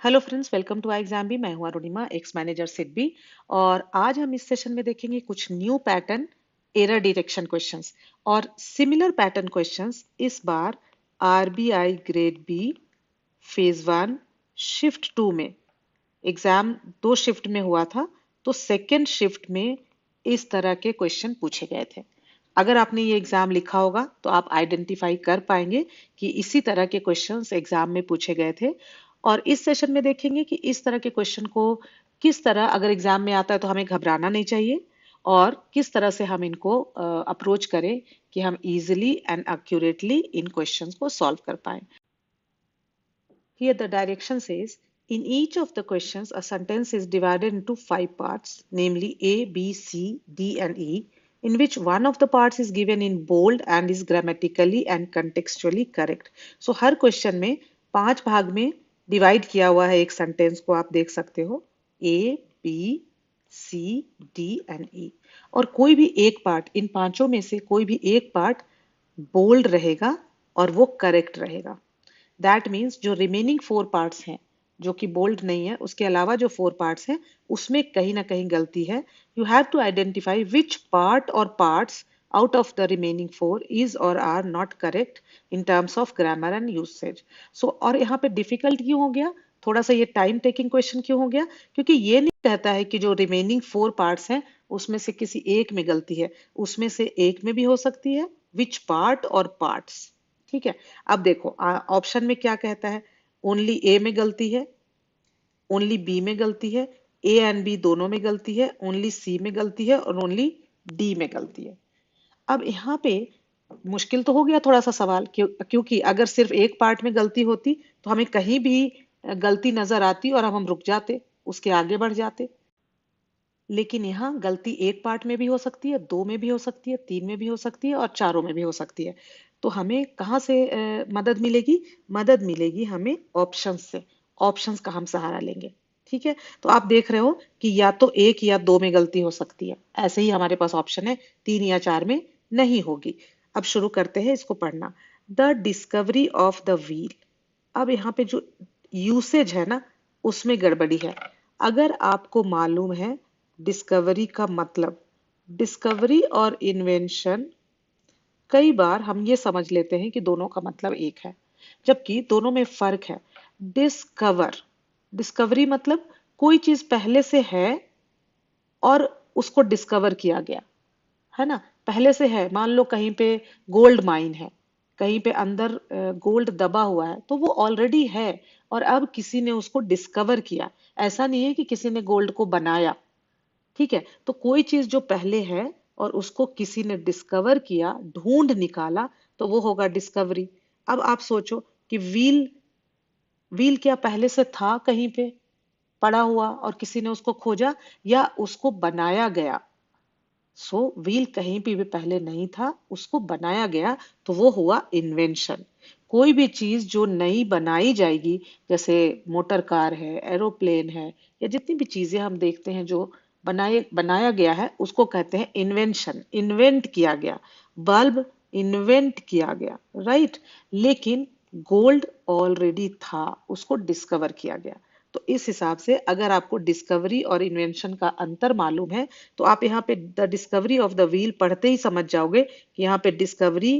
Hello friends, welcome to exam भी। मैं हूं अरुणिमा, एक्स मैनेजर सिडबी। और आज हम इस सेशन में देखेंगे कुछ new pattern error detection questions और सिमिलर पैटर्न क्वेश्चंस। इस बार RBI grade B phase 1 shift 2 में एग्जाम 2 शिफ्ट में हुआ था, तो सेकेंड शिफ्ट में इस तरह के क्वेश्चन पूछे गए थे। अगर आपने ये एग्जाम लिखा होगा तो आप आइडेंटिफाई कर पाएंगे कि इसी तरह के क्वेश्चंस एग्जाम में पूछे गए थे। और इस सेशन में देखेंगे कि इस तरह के क्वेश्चन को किस तरह अगर एग्जाम में आता है तो हमें घबराना नहीं चाहिए और किस तरह से हम इनको अप्रोच करें कि हम easily and accurately in questions को सॉल्व कर पाए। Here the direction says, in each of the questions, a sentence is divided into 5 parts, namely A, B, C, D, and E, in which one of the parts is given in bold and is grammatically and contextually correct. So her question में 5 भाग में divide किया हुआ है एक sentence को, आप देख सकते हो A, B, C, D and E। और कोई भी एक पार्ट, इन पांचों में से कोई भी एक पार्ट बोल्ड रहेगा और वो करेक्ट रहेगा। दैट मीन्स जो रिमेनिंग 4 पार्ट्स हैं जो कि बोल्ड नहीं है, उसके अलावा जो 4 पार्ट्स हैं उसमें कहीं ना कहीं गलती है। You have to identify which part और parts out of the remaining 4 is और are not correct in terms of grammar and usage. So और यहाँ पे डिफिकल्ट क्यों हो गया, थोड़ा सा ये टाइम टेकिंग क्वेश्चन क्यों हो गया, क्योंकि ये नहीं कहता है कि जो रिमेनिंग 4 पार्ट्स हैं उसमें से किसी एक में गलती है, उसमें से एक में भी हो सकती है, विच पार्ट और पार्ट्स। ठीक है। अब देखो ऑप्शन में क्या कहता है, ओनली ए में गलती है, ओनली बी में गलती है, ए एंड बी दोनों में गलती है, ओनली सी में गलती है और ओनली डी में गलती है। अब यहाँ पे मुश्किल तो हो गया थोड़ा सा सवाल, क्योंकि अगर सिर्फ एक पार्ट में गलती होती तो हमें कहीं भी गलती नजर आती और हम रुक जाते, उसके आगे बढ़ जाते। लेकिन यहाँ गलती एक पार्ट में भी हो सकती है, 2 में भी हो सकती है, 3 में भी हो सकती है और चारों में भी हो सकती है। तो हमें कहाँ से मदद मिलेगी? मदद मिलेगी हमें ऑप्शंस से। ऑप्शंस का हम सहारा लेंगे। ठीक है। तो आप देख रहे हो कि या तो 1 या 2 में गलती हो सकती है, ऐसे ही हमारे पास ऑप्शन है, 3 या 4 में नहीं होगी। अब शुरू करते हैं इसको पढ़ना। The discovery of the wheel. अब यहाँ पे जो यूसेज है ना, उसमें गड़बड़ी है। अगर आपको मालूम है डिस्कवरी का मतलब, डिस्कवरी और इन्वेंशन, कई बार हम ये समझ लेते हैं कि दोनों का मतलब एक है, जबकि दोनों में फर्क है। डिस्कवर, डिस्कवरी मतलब कोई चीज पहले से है और उसको डिस्कवर किया गया, है ना। पहले से है, मान लो कहीं पे गोल्ड माइन है, कहीं पे अंदर गोल्ड दबा हुआ है, तो वो ऑलरेडी है और अब किसी ने उसको डिस्कवर किया। ऐसा नहीं है कि किसी ने गोल्ड को बनाया। ठीक है। तो कोई चीज जो पहले है और उसको किसी ने डिस्कवर किया, ढूंढ निकाला, तो वो होगा डिस्कवरी। अब आप सोचो कि व्हील, व्हील क्या पहले से था कहीं पे पड़ा हुआ और किसी ने उसको खोजा, या उसको बनाया गया? सो व्हील कहीं भी पहले नहीं था, उसको बनाया गया, तो वो हुआ इन्वेंशन। कोई भी चीज जो नई बनाई जाएगी, जैसे मोटर कार है, एरोप्लेन है, या जितनी भी चीजें हम देखते हैं जो बनाया गया है, उसको कहते हैं इन्वेंशन। इन्वेंट किया गया, बल्ब इन्वेंट किया गया, राइट। लेकिन गोल्ड ऑलरेडी था, उसको डिस्कवर किया गया। तो इस हिसाब से अगर आपको डिस्कवरी और इन्वेंशन का अंतर मालूम है, तो आप यहाँ पे the discovery of the wheel पढ़ते ही समझ जाओगे कि यहाँ पे डिस्कवरी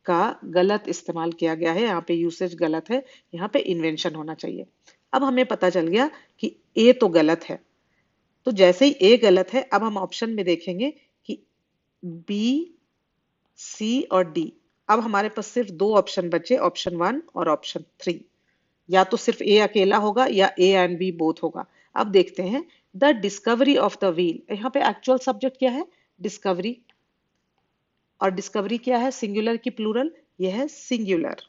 का गलत इस्तेमाल किया गया है, यहाँ पे यूसेज गलत है, यहाँ पे इन्वेंशन होना चाहिए। अब हमें पता चल गया कि ए तो गलत है। तो जैसे ही ए गलत है, अब हम ऑप्शन में देखेंगे कि बी, सी और डी। अब हमारे पास सिर्फ 2 ऑप्शन बचे, ऑप्शन 1 और ऑप्शन 3। या तो सिर्फ ए अकेला होगा या ए एंड बी बोथ होगा। अब देखते हैं the discovery of the wheel. यहाँ पे एक्चुअल सब्जेक्ट क्या है? डिस्कवरी। और डिस्कवरी क्या है? सिंगुलर की प्लूरल? यह है सिंगुलर,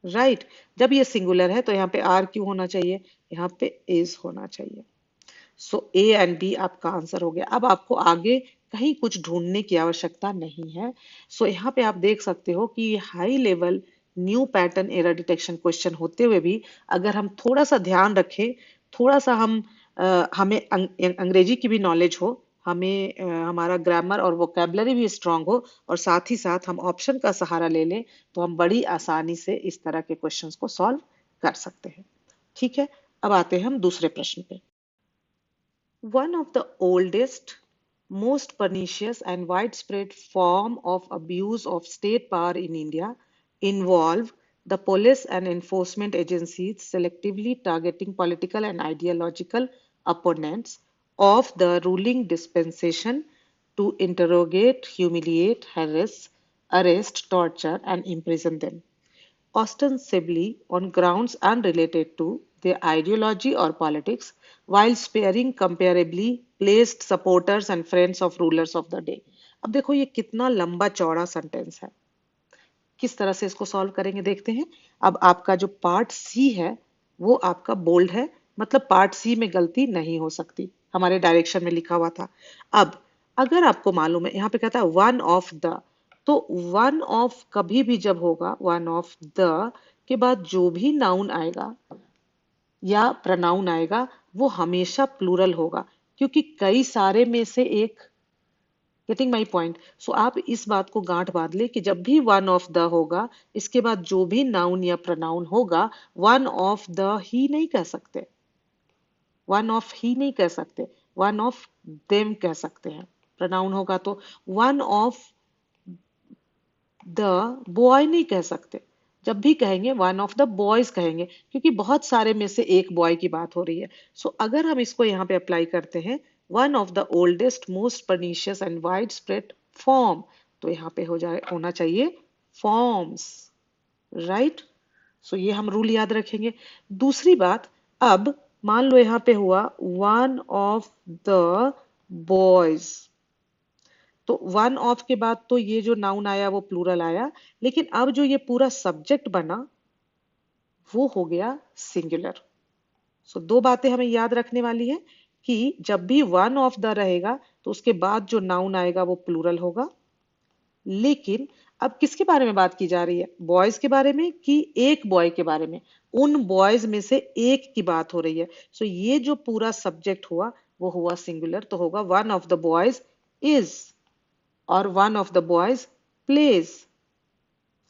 राइट। जब ये सिंगुलर है तो यहाँ पे आर क्यों होना चाहिए? यहाँ पे इज होना चाहिए। सो ए एंड बी आपका आंसर हो गया। अब आपको आगे कहीं कुछ ढूंढने की आवश्यकता नहीं है। सो यहाँ पे आप देख सकते हो कि high level new pattern error detection question होते हुए भी अगर हम थोड़ा सा ध्यान रखें, थोड़ा सा हमें अंग्रेजी की भी नॉलेज हो, हमें हमारा ग्रामर और वोकेबलरी भी स्ट्रांग हो, और साथ ही साथ हम ऑप्शन का सहारा ले लें, तो हम बड़ी आसानी से इस तरह के क्वेश्चंस को सॉल्व कर सकते हैं। ठीक है। अब आते हैं हम दूसरे प्रश्न पे। One of the oldest, most pernicious and widespread form of abuse of state power in India involve the police and enforcement agencies selectively targeting political and ideological opponents of the ruling dispensation to interrogate, humiliate, harass, arrest, torture, and imprison them ostensibly on grounds unrelated to their ideology or politics, while sparing comparably placed supporters and friends of rulers of the day. अब देखो ये कितना लंबा चौड़ा sentence है, किस तरह से इसको सॉल्व करेंगे देखते हैं। अब आपका जो पार्ट सी है वो आपका बोल्ड है, मतलब पार्ट सी में गलती नहीं हो सकती, हमारे डायरेक्शन में लिखा हुआ था। अब अगर आपको मालूम है यहाँ पे कहता है वन ऑफ द, तो वन ऑफ कभी भी जब होगा वन ऑफ द के बाद जो भी नाउन आएगा या प्रनाउन आएगा वो हमेशा प्लूरल होगा, क्योंकि कई सारे में से एक। Getting my point? सो आप इस बात को गांठ बांध ले कि जब भी वन ऑफ द होगा इसके बाद जो भी नाउन या प्रनाउन होगा वन ऑफ द ही नहीं कह सकते, वन ऑफ ही नहीं कह सकते, वन ऑफ देम कह सकते हैं। प्रनाउन होगा तो वन ऑफ द बॉय नहीं कह सकते, जब भी कहेंगे वन ऑफ द बॉयज कहेंगे, क्योंकि बहुत सारे में से एक बॉय की बात हो रही है। सो अगर हम इसको यहाँ पे अप्लाई करते हैं one of the oldest most pernicious and wide spread form, तो यहाँ पे हो जाए होना चाहिए फॉर्म्स, राइट। सो ये हम रूल याद रखेंगे। दूसरी बात, अब मान लो यहाँ पे हुआ वन ऑफ द बॉयज, तो वन ऑफ के बाद तो ये जो नाउन आया वो प्लूरल आया, लेकिन अब जो ये पूरा सब्जेक्ट बना वो हो गया सिंगुलर। सो दो बातें हमें याद रखने वाली है कि जब भी वन ऑफ द रहेगा तो उसके बाद जो नाउन आएगा वो प्लूरल होगा। लेकिन अब किसके बारे में बात की जा रही है, बॉयज के बारे में कि एक बॉय के बारे में? उन बॉयज में से एक की बात हो रही है। सो ये जो पूरा सब्जेक्ट हुआ वो हुआ सिंगुलर, तो होगा one of the boys is और one of the boys plays,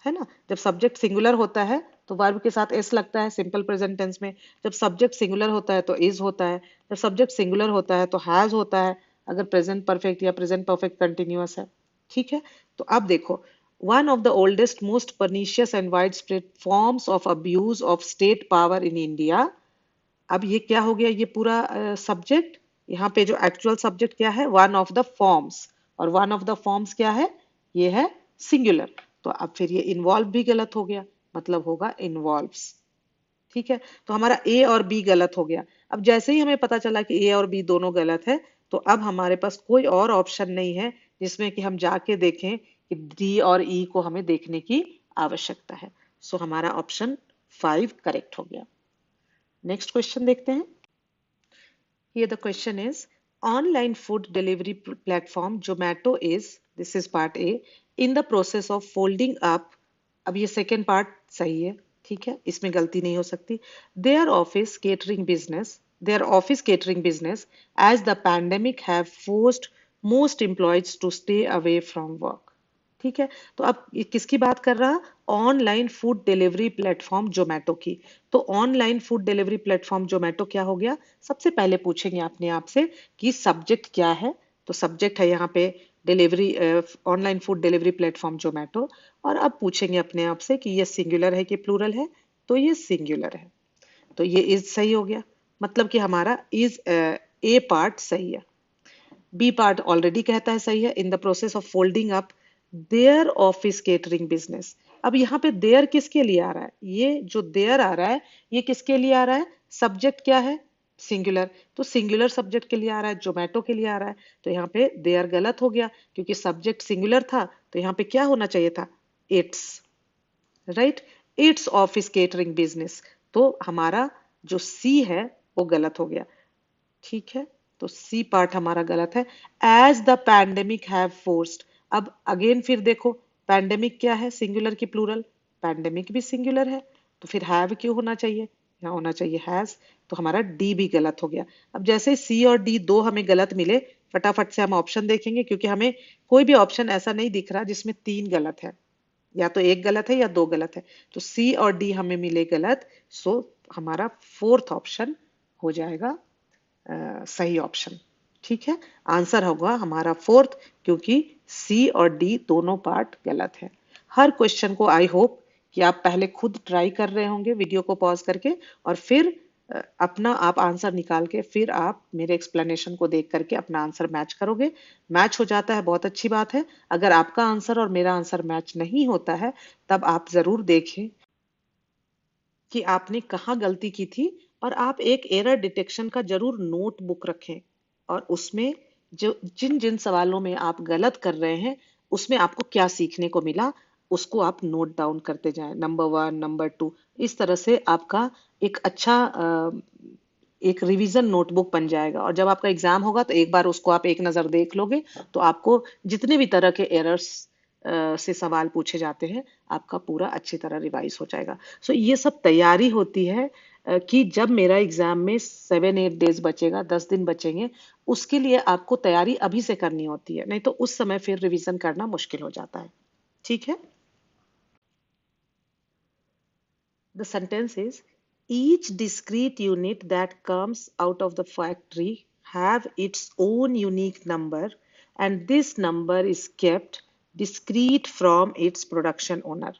है ना। जब सब्जेक्ट सिंगुलर होता है तो वर्ब के साथ एस लगता है सिंपल प्रेजेंट टेंस में, जब सब्जेक्ट सिंगुलर होता है तो इज होता है, जब सब्जेक्ट सिंगुलर होता है तो हैज होता है, अगर प्रेजेंट परफेक्ट या प्रेजेंट परफेक्ट कंटिन्यूअस है। ठीक है, तो अब देखो one of the oldest most pernicious and wide spread forms of abuse of state power in India. अब ये क्या हो गया, ये पूरा सब्जेक्ट, यहाँ पे जो एक्चुअल सब्जेक्ट क्या है, वन ऑफ द फॉर्म्स, और वन ऑफ द फॉर्म्स क्या है, ये है सिंगुलर। तो अब फिर ये इन्वॉल्व भी गलत हो गया, मतलब होगा इन्वॉल्व्स। ठीक है, तो हमारा ए और बी गलत हो गया। अब जैसे ही हमें पता चला कि ए और बी दोनों गलत है, तो अब हमारे पास कोई और ऑप्शन नहीं है जिसमें कि हम जाके देखें कि डी और ई को हमें देखने की आवश्यकता है। सो हमारा ऑप्शन 5 करेक्ट हो गया। नेक्स्ट क्वेश्चन देखते हैं। Here the question is, online food delivery platform Zomato is, this is part A, in the process of folding up, अब ये second part सही है, ठीक है, इसमें गलती नहीं हो सकती, their office catering business as the pandemic have forced most employees to stay away from work। ठीक है, तो अब ये किसकी बात कर रहा, online food delivery platform Zomato की। तो online food delivery platform Zomato क्या हो गया, सबसे पहले पूछेंगे अपने आप से कि सब्जेक्ट क्या है, तो सब्जेक्ट है यहाँ पे delivery, online food delivery platform Zomato. और अब पूछेंगे अपने आप से कि ये सिंगुलर है कि प्लूरल है, तो ये सिंगुलर है, तो ये इज सही हो गया, मतलब कि हमारा इज ए पार्ट सही है। बी पार्ट ऑलरेडी कहता है सही है, in the process of folding up their office catering business. अब यहाँ पे देयर किसके लिए आ रहा है, ये जो देयर आ रहा है ये किसके लिए आ रहा है, सब्जेक्ट क्या है, सिंगुलर, तो सिंगुलर सब्जेक्ट के लिए आ रहा है, जोमेटो के लिए आ रहा है, तो यहाँ पे देयर गलत हो गया, क्योंकि सब्जेक्ट सिंगुलर था, तो यहाँ पे क्या होना चाहिए था, it's, right, it's office catering business. तो हमारा जो सी है वो गलत हो गया। ठीक है, तो सी पार्ट हमारा गलत है। As the pandemic have forced, अब अगेन फिर देखो पैंडेमिक क्या है, सिंगुलर की प्लूरल, पैंडेमिक भी सिंगुलर है, तो फिर हैव क्यों होना चाहिए, यहाँ होना चाहिए हैज, तो हमारा डी भी गलत हो गया। अब जैसे सी और डी दो हमें गलत मिले, फटाफट से हम ऑप्शन देखेंगे, क्योंकि हमें कोई भी ऑप्शन ऐसा नहीं दिख रहा जिसमें 3 गलत है, या तो एक गलत है या 2 गलत है, तो सी और डी हमें मिले गलत। सो हमारा फोर्थ ऑप्शन हो जाएगा सही ऑप्शन। ठीक है, आंसर होगा हमारा फोर्थ, क्योंकि सी और डी दोनों पार्ट गलत है। हर क्वेश्चन को आई होप कि आप पहले खुद ट्राई कर रहे होंगे वीडियो को पॉज करके, और फिर अपना आप आंसर निकाल के फिर आप मेरे एक्सप्लेनेशन को देख करके अपना आंसर मैच करोगे। मैच हो जाता है बहुत अच्छी बात है। अगर आपका आंसर और मेरा आंसर मैच नहीं होता है, तब आप जरूर देखें कि आपने कहाँ गलती की थी, और आप एक एरर डिटेक्शन का जरूर नोटबुक रखें, और उसमें जो जिन जिन सवालों में आप गलत कर रहे हैं उसमें आपको क्या सीखने को मिला, उसको आप नोट डाउन करते जाएं, नंबर 1 नंबर 2। इस तरह से आपका एक अच्छा एक रिवीजन नोटबुक बन जाएगा, और जब आपका एग्जाम होगा तो एक बार उसको आप एक नज़र देख लोगे, तो आपको जितने भी तरह के एरर्स से सवाल पूछे जाते हैं आपका पूरा अच्छी तरह रिवाइज हो जाएगा। सो ये सब तैयारी होती है कि जब मेरा एग्जाम में 7-8 डेज बचेगा, 10 दिन बचेंगे, उसके लिए आपको तैयारी अभी से करनी होती है, नहीं तो उस समय फिर रिवीजन करना मुश्किल हो जाता है। ठीक है। The sentence is, each discrete unit that comes out of the factory have its own unique number, and this number is kept discrete from its production owner.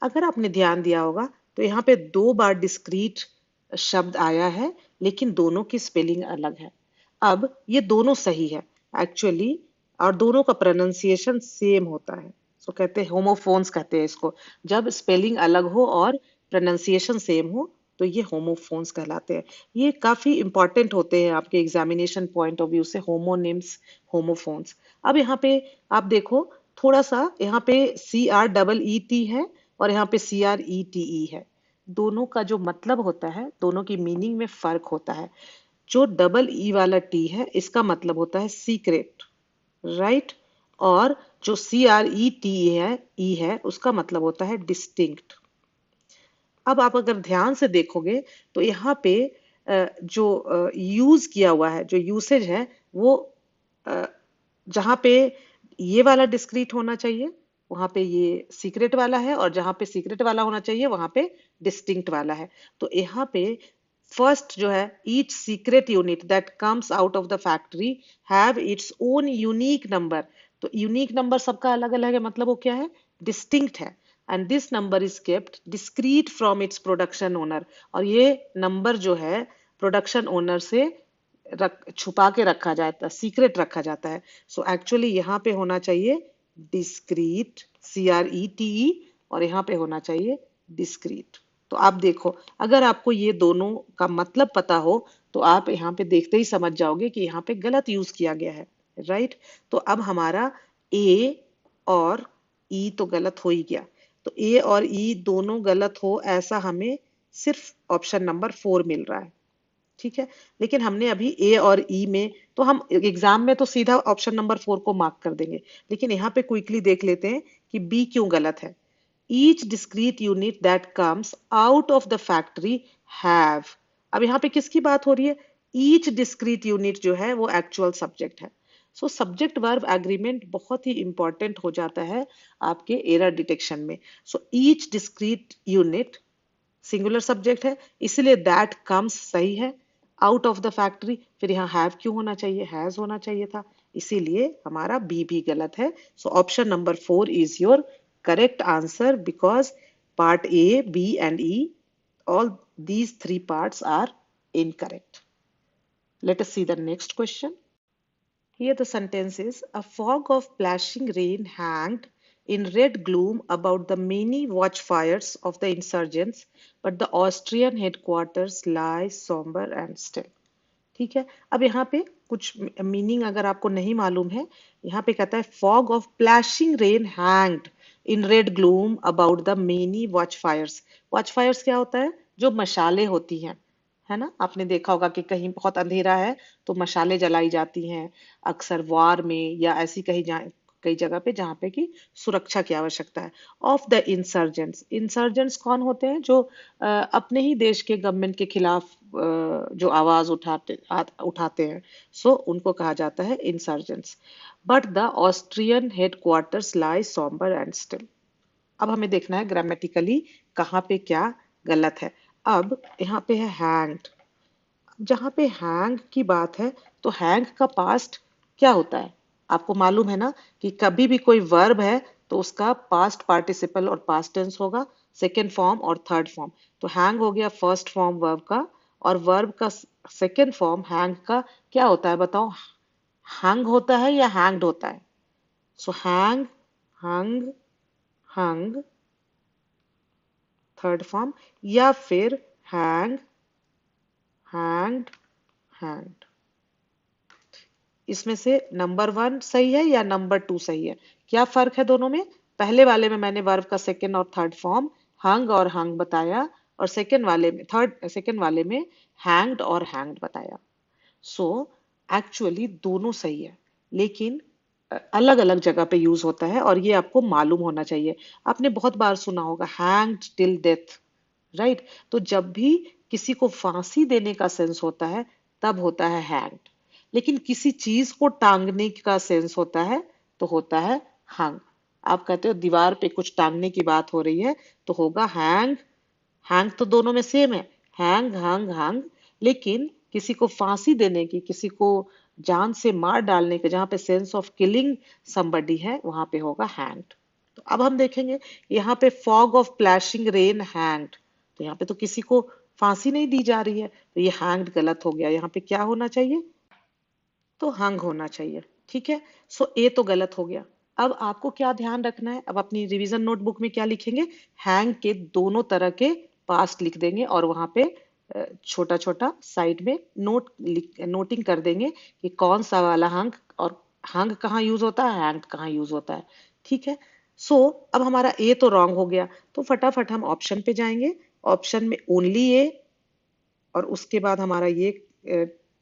अगर आपने ध्यान दिया होगा तो यहाँ पे 2 बार डिस्क्रीट शब्द आया है, लेकिन दोनों की स्पेलिंग अलग है। अब ये दोनों सही है एक्चुअली, और दोनों का प्रोनाउंसिएशन सेम होता है। सो कहते हैं होमोफोन्स, कहते हैं इसको। जब स्पेलिंग अलग हो और प्रोनाउंसिएशन सेम हो तो ये होमोफोन्स कहलाते हैं। ये काफी इंपॉर्टेंट होते हैं आपके एग्जामिनेशन पॉइंट ऑफ व्यू से, होमोनिम्स, होमोफोन्स। अब यहाँ पे आप देखो, थोड़ा सा यहाँ पे CREET है और यहाँ पे CRETE है। दोनों का जो मतलब होता है, दोनों की मीनिंग में फर्क होता है। जो डबल ई वाला टी है इसका मतलब होता है सीक्रेट, राइट। और जो CRET है, ई है, उसका मतलब होता है डिस्टिंक्ट। अब आप अगर ध्यान से देखोगे तो यहाँ पे जो यूज किया हुआ है, जो यूसेज है, वो अ, जहाँ पे ये वाला डिस्क्रीट होना चाहिए वहां पे ये सीक्रेट वाला है, और जहां पे सीक्रेट वाला होना चाहिए वहां पे डिस्टिंक्ट वाला है। तो यहाँ पे फर्स्ट जो है, each secret unit that comes out of the factory have its own unique number. तो यूनिक नंबर सबका अलग अलग है, मतलब वो क्या है, डिस्टिंक्ट है। And this number is kept discrete from its production owner, और ये नंबर जो है प्रोडक्शन ओनर से छुपा के रखा जाता है, सीक्रेट रखा जाता है। सो एक्चुअली यहाँ पे होना चाहिए डिस्क्रीट, CRETE, और यहाँ पे होना चाहिए डिस्क्रीट। तो आप देखो, अगर आपको ये दोनों का मतलब पता हो तो आप यहाँ पे देखते ही समझ जाओगे कि यहाँ पे गलत यूज किया गया है, राइट। तो अब हमारा ए और ई तो गलत हो ही गया। तो ए और ई दोनों गलत हो ऐसा हमें सिर्फ ऑप्शन नंबर 4 मिल रहा है। ठीक है, लेकिन हमने अभी ए और ई में, तो हम एग्जाम में तो सीधा ऑप्शन नंबर 4 को मार्क कर देंगे, लेकिन यहाँ पे क्विकली देख लेते हैं कि बी क्यों गलत है। Each discrete unit that comes out of the factory have. अब यहाँ पे किसकी बात हो रही है, ईच डिस्क्रीट यूनिट जो है वो एक्चुअल सब्जेक्ट है। सो सब्जेक्ट वर्ब एग्रीमेंट बहुत ही इंपॉर्टेंट हो जाता है आपके एरर डिटेक्शन में। So each discrete unit singular subject है, इसलिए दैट कम्स सही है। आउट ऑफ द फैक्ट्री, फिर यहाँ हैव क्यों होना चाहिए, हैज होना चाहिए था, इसीलिए हमारा बी भी गलत है। So option number 4 is your correct answer, because part A, B and E, all these three parts are incorrect. Let us see the next question. Here the sentence is, a fog of plashing rain hanged in red gloom about the many watchfires of the insurgents, but the Austrian headquarters lie somber and still. ठीक है, अब यहाँ पे कुछ meaning अगर आपको नहीं मालूम है, यहाँ पे कहता है fog of plashing rain hanged in red gloom about the many watch fires. Watch fires क्या होता है, जो मशाले होती हैं, है ना। आपने देखा होगा कि कहीं बहुत अंधेरा है तो मशाले जलाई जाती हैं, अक्सर वार में या ऐसी कई जगह पे जहाँ पे कि सुरक्षा की आवश्यकता है। ऑफ द इंसर्जेंट्स, इंसर्जेंट्स कौन होते हैं, जो अपने ही देश के गवर्नमेंट के खिलाफ जो आवाज उठाते हैं, सो उनको कहा जाता है insurgents. But the Austrian headquarters lie sombre and still. अब हमें देखना है ग्रामेटिकली कहाँ पे क्या गलत है। अब यहाँ पे है हैंग्ड। जहां पे हैंग की बात है तो हैंग का पास्ट क्या होता है? आपको मालूम है ना कि कभी भी कोई वर्ब है तो उसका पास्ट पार्टिसिपल और पास्ट टेंस होगा, सेकेंड फॉर्म और थर्ड फॉर्म। तो हैंग हो गया फर्स्ट फॉर्म वर्ब का, और वर्ब का सेकेंड फॉर्म हैंग का क्या होता है बताओ? हंग होता है या हैंग्ड होता है? सो हैंग, हंग, हंग थर्ड फॉर्म, या फिर हैंग, हैंग्ड, हैंग्ड। इसमें से नंबर वन सही है या नंबर टू सही है? क्या फर्क है दोनों में? पहले वाले में मैंने वर्ब का सेकंड और थर्ड फॉर्म हंग और हंग बताया, और सेकंड वाले में हैंग्ड और हैंग्ड बताया। सो एक्चुअली दोनों सही है, लेकिन अलग अलग जगह पे यूज होता है, और ये आपको मालूम होना चाहिए। आपने बहुत बार सुना होगा हैंग्ड टिल डेथ, राइट? तो जब भी किसी को फांसी देने का सेंस होता है तब होता है हैंग्ड, लेकिन किसी चीज को टांगने का सेंस होता है तो होता है हंग। आप कहते हो दीवार पे कुछ टांगने की बात हो रही है तो होगा हैंग। हैंग तो दोनों में सेम है, हैंग हंग हंग। लेकिन किसी को फांसी देने की, किसी को जान से मार डालने के, जहां पे सेंस ऑफ किलिंग समबडी है, वहां पे होगा हैंग्ड। तो अब हम देखेंगे यहाँ पे fog of plashing rain hanged, तो यहाँ पे तो किसी को फांसी नहीं दी जा रही है, तो ये हैंग्ड गलत हो गया। यहाँ पे क्या होना चाहिए? तो हंग होना चाहिए। ठीक है, सो ए तो गलत हो गया। अब आपको क्या ध्यान रखना है? अब अपनी रिवीजन नोटबुक में क्या लिखेंगे? हैंग के दोनों तरह के पास्ट लिख देंगे, और वहां पे छोटा छोटा साइड में नोटिंग कर देंगे कि कौन सा वाला हंग, और हंग कहाँ यूज होता है, हैंग कहाँ यूज होता है। ठीक है, सो अब हमारा ए तो रॉन्ग हो गया, तो फटाफट हम ऑप्शन पे जाएंगे। ऑप्शन में ओनली ए, और उसके बाद हमारा ये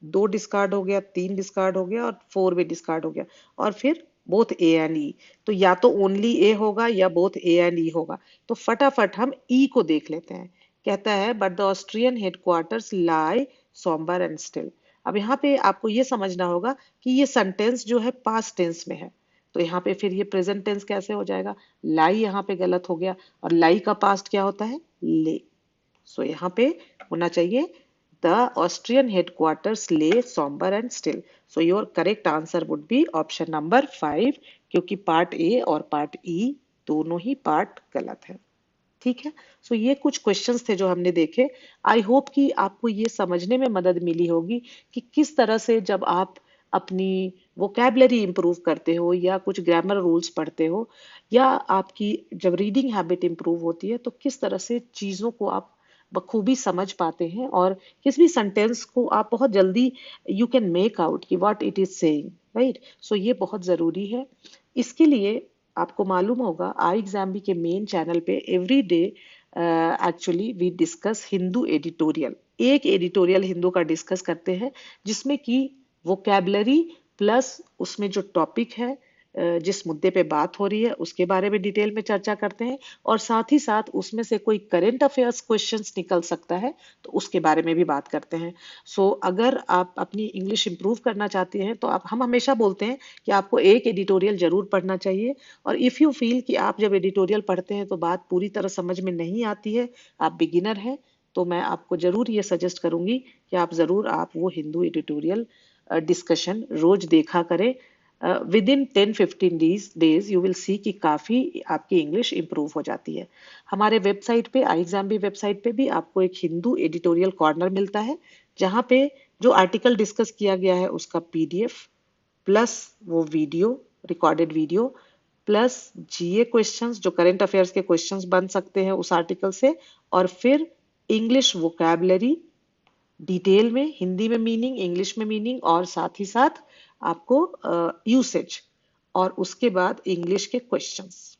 दो डिस्कार्ड हो गया, तीन डिस्कार्ड हो गया, और फोर भी डिस्कार्ड हो गया, और फिर बोथ ए एंड ई। तो या तो ओनली ए होगा या बोथ ए एंड ई होगा। तो फटाफट हम ई को देख लेते हैं। कहता है but the Austrian headquarters lie sombre and still. अब यहाँ पे आपको ये समझना होगा कि ये सेंटेंस जो है पास्ट टेंस में है, तो यहाँ पे फिर ये प्रेजेंट टेंस कैसे हो जाएगा? लाई यहाँ पे गलत हो गया, और लाई का पास्ट क्या होता है? ले। सो यहाँ पे होना चाहिए the Austrian headquarters lay somber and still. So your correct answer would be option number 5, क्योंकि पार्ट ए और पार्ट ई दोनों ही पार्ट गलत है। ठीक है, सो ये कुछ क्वेश्चंस थे जो हमने देखे। आई होप कि आपको ये समझने में मदद मिली होगी कि किस तरह से जब आप अपनी वोकैबलरी इंप्रूव करते हो, या कुछ ग्रामर रूल्स पढ़ते हो, या आपकी जब रीडिंग हैबिट इंप्रूव होती है, तो किस तरह से चीजों को आप बखूबी समझ पाते हैं, और किसी भी सेंटेंस को आप बहुत जल्दी यू कैन मेक आउट कि what it is saying, right? So ये बहुत जरूरी है। इसके लिए आपको मालूम होगा आई एग्जाम के मेन चैनल पे every day actually we discuss Hindu editorial. एक एडिटोरियल हिंदू का डिस्कस करते हैं, जिसमें कि वोकैबलरी प्लस उसमें जो टॉपिक है, जिस मुद्दे पे बात हो रही है, उसके बारे में डिटेल में चर्चा करते हैं, और साथ ही साथ उसमें से कोई करंट अफेयर्स क्वेश्चंस निकल सकता है तो उसके बारे में भी बात करते हैं। सो अगर आप अपनी इंग्लिश इंप्रूव करना चाहते हैं तो हम हमेशा बोलते हैं कि आपको एक एडिटोरियल जरूर पढ़ना चाहिए, और इफ यू फील कि आप जब एडिटोरियल पढ़ते हैं तो बात पूरी तरह समझ में नहीं आती है, आप बिगिनर हैं, तो मैं आपको जरूर ये सजेस्ट करूंगी कि आप वो हिंदू एडिटोरियल डिस्कशन रोज देखा करें। With in 10-15 days you will see कि काफी आपकी इंग्लिश इंप्रूव हो जाती है। हमारे वेबसाइट पे, आई एग्जाम भी वेबसाइट पे भी आपको एक हिंदू एडिटोरियल कॉर्नर मिलता है, जहाँ पे जो आर्टिकल डिस्कस किया गया है उसका पीडीएफ, प्लस वो वीडियो, रिकॉर्डेड वीडियो, प्लस जीए क्वेश्चंस, जो करंट अफेयर्स के क्वेश्चंस बन सकते हैं उस आर्टिकल से, और फिर इंग्लिश वोकैबलरी डिटेल में, हिंदी में मीनिंग, इंग्लिश में मीनिंग, और साथ ही साथ आपको यूसेज, और उसके बाद इंग्लिश के questions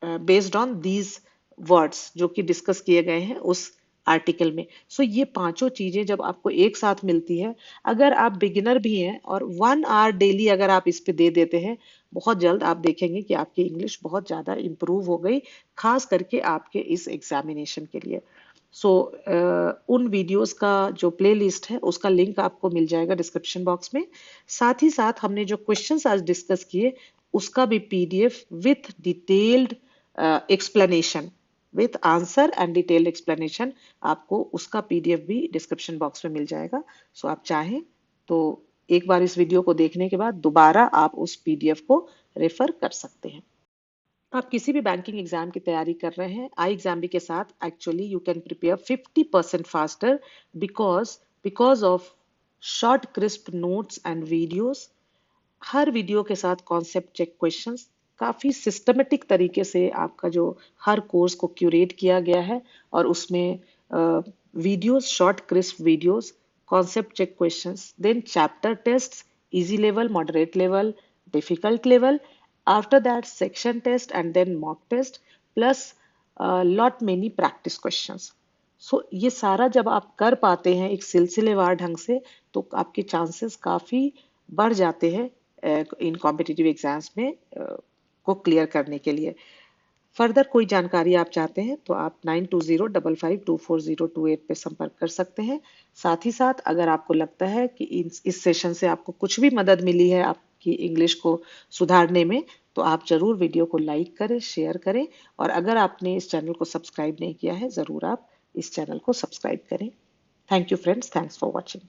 based on these words जो कि डिस्कस किए गए हैं उस आर्टिकल में। सो ये पांचों चीजें जब आपको एक साथ मिलती है, अगर आप बिगिनर भी हैं और 1 आवर डेली अगर आप इस पे दे देते हैं, बहुत जल्द आप देखेंगे कि आपकी इंग्लिश बहुत ज्यादा इंप्रूव हो गई, खास करके आपके इस एग्जामिनेशन के लिए। सो उन वीडियोस का जो प्लेलिस्ट है उसका लिंक आपको मिल जाएगा डिस्क्रिप्शन बॉक्स में। साथ ही साथ हमने जो क्वेश्चंस आज डिस्कस किए उसका भी PDF with detailed explanation with answer and detailed explanation. आपको उसका पीडीएफ भी डिस्क्रिप्शन बॉक्स में मिल जाएगा। सो आप चाहें तो एक बार इस वीडियो को देखने के बाद दोबारा आप उस पीडीएफ को रेफर कर सकते हैं। आप किसी भी बैंकिंग एग्जाम की तैयारी कर रहे हैं, आई एग्जाम बी के साथ actually you can prepare 50% faster because because of short crisp notes and videos. Her video के साथ कॉन्सेप्ट चेक क्वेश्चंस काफी सिस्टमेटिक तरीके से आपका जो हर कोर्स को क्यूरेट किया गया है, और उसमें videos, short crisp videos, concept check questions, then chapter tests, easy level, moderate level, difficult level, after that section test and then mock test, plus lot many practice questions. So ये सारा जब आप कर पाते हैं एक सिलसिलेवार ढंग से, तो आपके चांसेस काफी बढ़ जाते हैं इन कॉम्पिटिटिव एग्जाम्स में को क्लियर करने के लिए। फर्दर कोई जानकारी आप चाहते हैं तो आप 9205524028 पे संपर्क कर सकते हैं। साथ ही साथ अगर आपको लगता है कि इस सेशन से आपको कुछ भी मदद मिली है आपकी इंग्लिश को सुधारने में, तो आप जरूर वीडियो को लाइक करें, शेयर करें, और अगर आपने इस चैनल को सब्सक्राइब नहीं किया है, जरूर आप इस चैनल को सब्सक्राइब करें। Thank you friends, thanks for watching.